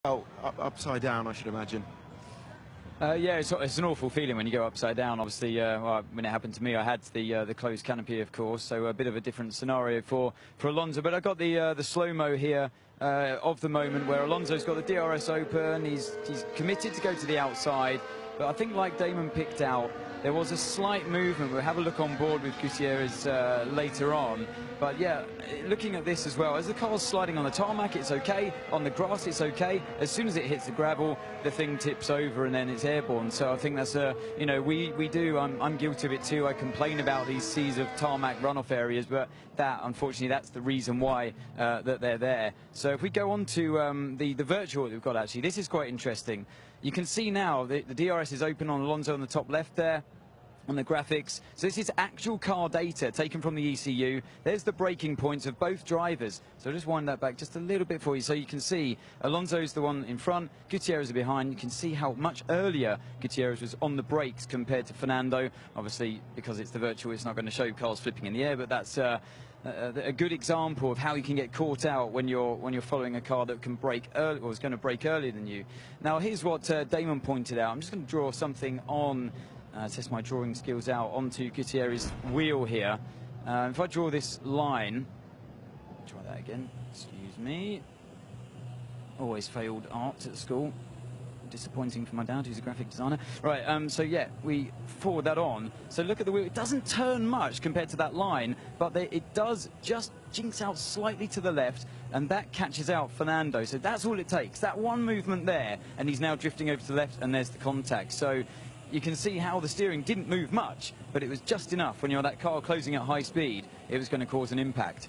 Oh, upside down, I should imagine. Yeah, it's an awful feeling when you go upside down. Obviously, well, when it happened to me, I had the closed canopy, of course, so a bit of a different scenario for Alonso. But I got the slow-mo here of the moment where Alonso's got the DRS open. He's committed to go to the outside, but I think, like Damon picked out, there was a slight movement. We'll have a look on board with Gutierrez later on. But yeah, looking at this as well, as the car's sliding on the tarmac, it's okay. On the grass, it's okay. As soon as it hits the gravel, the thing tips over and then it's airborne. So I think that's you know, we do. I'm guilty of it too. I complain about these seas of tarmac runoff areas, but that, unfortunately, that's the reason why that they're there. So if we go on to the virtual that we've got, actually, this is quite interesting. You can see now the DRS is open on Alonso on the top left there, on the graphics. So this is actual car data taken from the ECU. There's the braking points of both drivers. So I'll just wind that back just a little bit for you. So you can see Alonso's the one in front, Gutierrez is behind. You can see how much earlier Gutierrez was on the brakes compared to Fernando. Obviously, because it's the virtual, it's not going to show cars flipping in the air, but that's a good example of how you can get caught out when you're following a car that can brake early, or is going to brake earlier than you. Now, here's what Damon pointed out. I'm just going to draw something on, test my drawing skills out onto Gutierrez's wheel here. If I draw this line, try that again. Excuse me. Always failed art at school. Disappointing for my dad, who's a graphic designer. Right, so yeah, we forward that on. So look at the wheel. It doesn't turn much compared to that line, but it does just jinx out slightly to the left, and that catches out Fernando. So that's all it takes. That one movement there, and he's now drifting over to the left, and there's the contact. So you can see how the steering didn't move much, but it was just enough when you're that car closing at high speed, it was going to cause an impact.